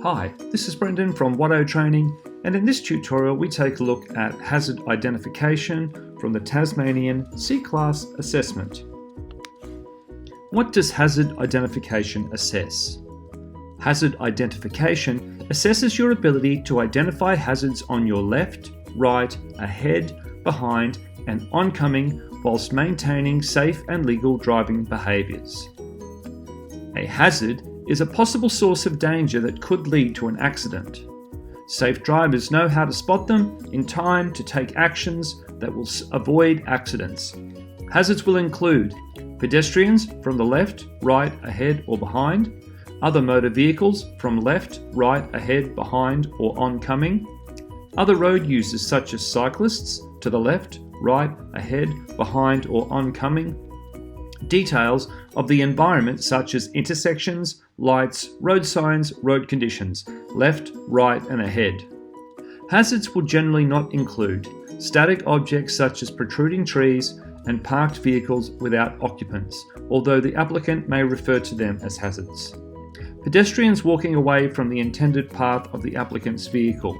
Hi, this is Brendan from Watto Training, and in this tutorial we take a look at hazard identification from the Tasmanian C-Class assessment. What does hazard identification assess? Hazard identification assesses your ability to identify hazards on your left, right, ahead, behind, and oncoming whilst maintaining safe and legal driving behaviours. A hazard is a possible source of danger that could lead to an accident. Safe drivers know how to spot them in time to take actions that will avoid accidents. Hazards will include pedestrians from the left, right, ahead or behind, other motor vehicles from left, right, ahead, behind or oncoming, other road users such as cyclists to the left, right, ahead, behind or oncoming, details of the environment such as intersections, lights, road signs, road conditions, left, right and ahead. Hazards will generally not include static objects such as protruding trees and parked vehicles without occupants, although the applicant may refer to them as hazards. Pedestrians walking away from the intended path of the applicant's vehicle.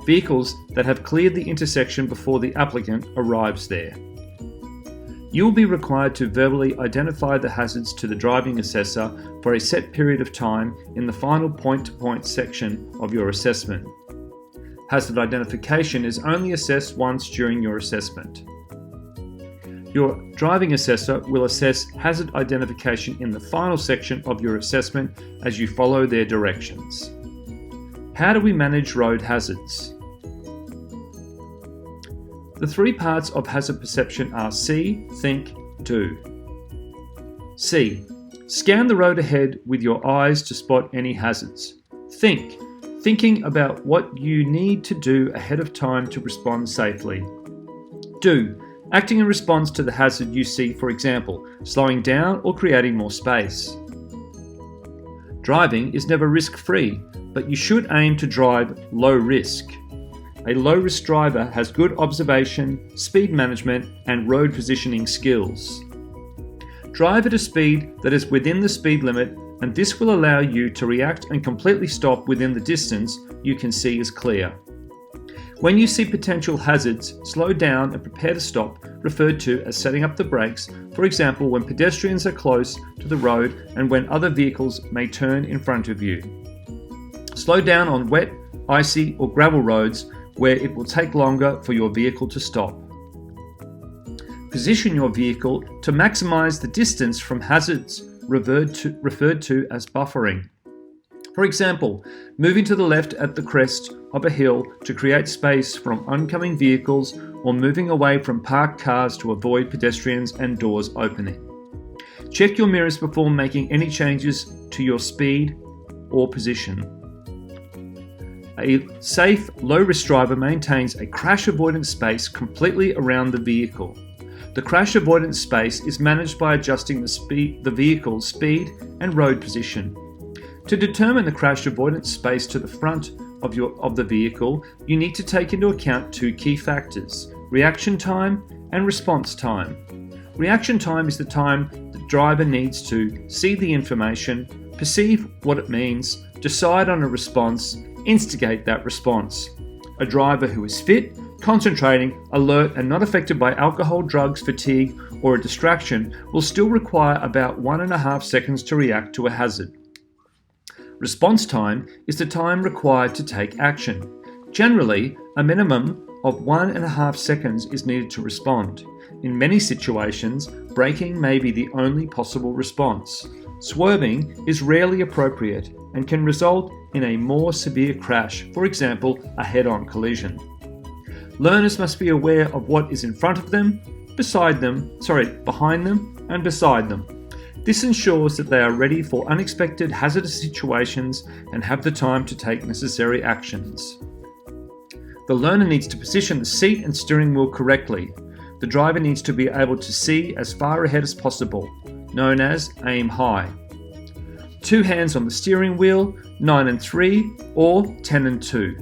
Vehicles that have cleared the intersection before the applicant arrives there. You will be required to verbally identify the hazards to the driving assessor for a set period of time in the final point-to-point section of your assessment. Hazard identification is only assessed once during your assessment. Your driving assessor will assess hazard identification in the final section of your assessment as you follow their directions. How do we manage road hazards? The three parts of hazard perception are see, think, do. See. Scan the road ahead with your eyes to spot any hazards. Think. Thinking about what you need to do ahead of time to respond safely. Do. Acting in response to the hazard you see, for example, slowing down or creating more space. Driving is never risk-free, but you should aim to drive low risk. A low-risk driver has good observation, speed management, and road positioning skills. Drive at a speed that is within the speed limit, and this will allow you to react and completely stop within the distance you can see is clear. When you see potential hazards, slow down and prepare to stop, referred to as setting up the brakes, for example when pedestrians are close to the road and when other vehicles may turn in front of you. Slow down on wet, icy or gravel roads where it will take longer for your vehicle to stop. Position your vehicle to maximize the distance from hazards, referred to as buffering. For example, moving to the left at the crest of a hill to create space from oncoming vehicles or moving away from parked cars to avoid pedestrians and doors opening. Check your mirrors before making any changes to your speed or position. A safe, low-risk driver maintains a crash avoidance space completely around the vehicle. The crash avoidance space is managed by adjusting the vehicle's speed and road position. To determine the crash avoidance space to the front of the vehicle, you need to take into account two key factors: reaction time and response time. Reaction time is the time the driver needs to see the information, perceive what it means, decide on a response, instigate that response. A driver who is fit, concentrating, alert and not affected by alcohol, drugs, fatigue or a distraction will still require about 1.5 seconds to react to a hazard. Response time is the time required to take action. Generally, a minimum of 1.5 seconds is needed to respond. In many situations, braking may be the only possible response. Swerving is rarely appropriate and can result in a more severe crash, for example, a head-on collision. Learners must be aware of what is in front of them, behind them, and beside them. This ensures that they are ready for unexpected hazardous situations and have the time to take necessary actions. The learner needs to position the seat and steering wheel correctly. The driver needs to be able to see as far ahead as possible, known as aim high. 2 hands on the steering wheel, 9 and 3 or 10 and 2.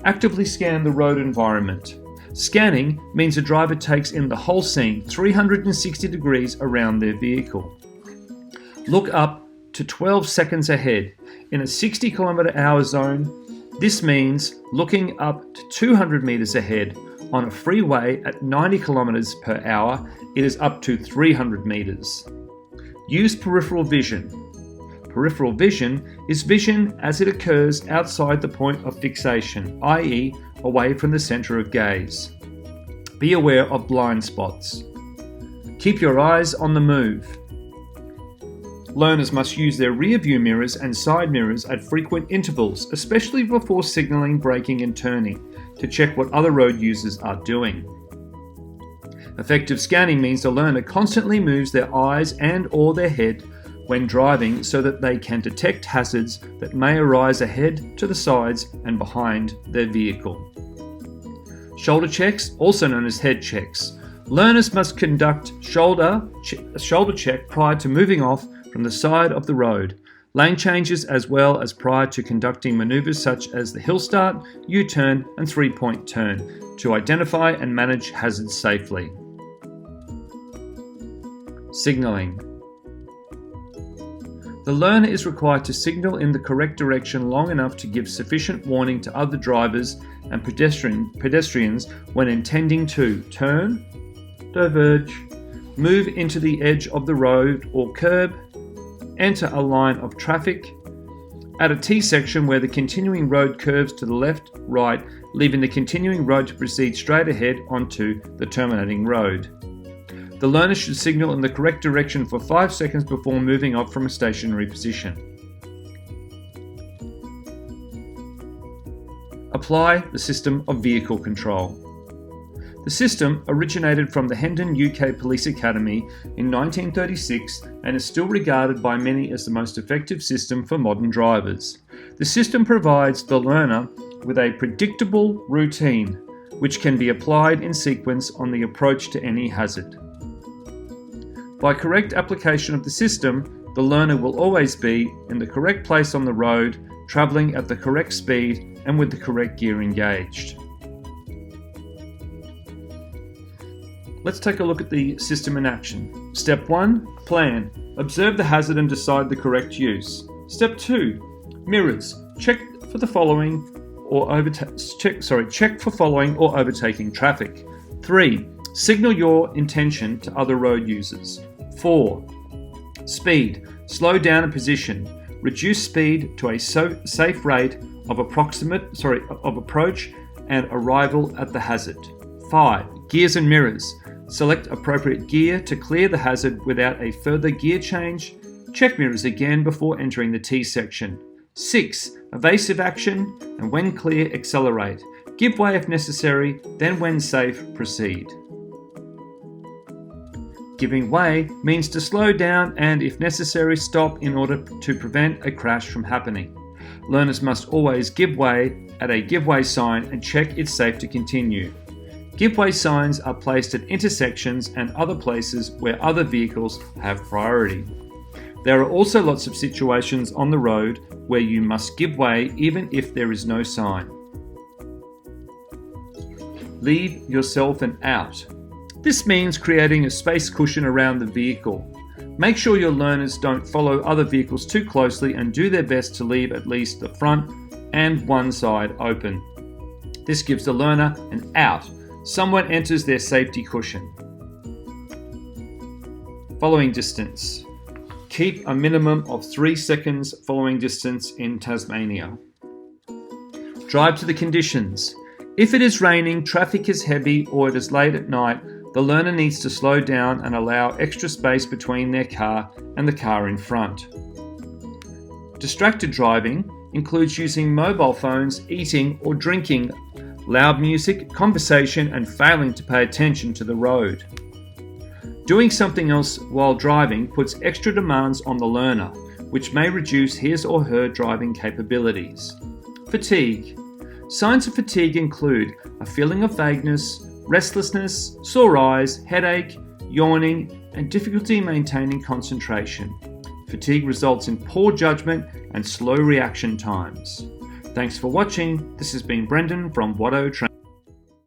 Actively scan the road environment. Scanning means a driver takes in the whole scene 360 degrees around their vehicle. Look up to 12 seconds ahead. In a 60 km/h zone, this means looking up to 200 meters ahead. On a freeway at 90 km/h, it is up to 300 meters. Use peripheral vision. Peripheral vision is vision as it occurs outside the point of fixation, i.e., away from the center of gaze. Be aware of blind spots. Keep your eyes on the move. Learners must use their rear view mirrors and side mirrors at frequent intervals, especially before signaling, braking and turning, to check what other road users are doing. Effective scanning means the learner constantly moves their eyes and/or their head when driving so that they can detect hazards that may arise ahead, to the sides and behind their vehicle. Shoulder checks, also known as head checks. Learners must conduct a shoulder check prior to moving off from the side of the road, lane changes, as well as prior to conducting maneuvers such as the hill start, U-turn and three-point turn, to identify and manage hazards safely. Signaling. The learner is required to signal in the correct direction long enough to give sufficient warning to other drivers and pedestrians when intending to turn, diverge, move into the edge of the road or curb, enter a line of traffic, at a T-section where the continuing road curves to the left, right, leaving the continuing road to proceed straight ahead onto the terminating road. The learner should signal in the correct direction for 5 seconds before moving off from a stationary position. Apply the system of vehicle control. The system originated from the Hendon UK Police Academy in 1936 and is still regarded by many as the most effective system for modern drivers. The system provides the learner with a predictable routine, which can be applied in sequence on the approach to any hazard. By correct application of the system, the learner will always be in the correct place on the road, travelling at the correct speed and with the correct gear engaged. Let's take a look at the system in action. Step 1. Plan. Observe the hazard and decide the correct use. Step 2. Mirrors. Check for following or overtaking traffic. 3. Signal your intention to other road users. 4. Speed. Slow down and position. Reduce speed to a safe rate of approach and arrival at the hazard. 5. Gears and mirrors. Select appropriate gear to clear the hazard without a further gear change. Check mirrors again before entering the T-section. 6. Evasive action, and when clear, accelerate. Give way if necessary, then when safe, proceed. Giving way means to slow down and, if necessary, stop in order to prevent a crash from happening. Learners must always give way at a give way sign and check it's safe to continue. Give way signs are placed at intersections and other places where other vehicles have priority. There are also lots of situations on the road where you must give way even if there is no sign. Leave yourself an out. This means creating a space cushion around the vehicle. Make sure your learners don't follow other vehicles too closely and do their best to leave at least the front and one side open. This gives the learner an out. Someone enters their safety cushion. Following distance. Keep a minimum of 3 seconds following distance in Tasmania. Drive to the conditions. If it is raining, traffic is heavy, or it is late at night, the learner needs to slow down and allow extra space between their car and the car in front. Distracted driving includes using mobile phones, eating or drinking, loud music, conversation, and failing to pay attention to the road. Doing something else while driving puts extra demands on the learner, which may reduce his or her driving capabilities. Fatigue. Signs of fatigue include a feeling of vagueness, restlessness, sore eyes, headache, yawning, and difficulty maintaining concentration. Fatigue results in poor judgment and slow reaction times. Thanks for watching. This has been Brendan from Watto Training.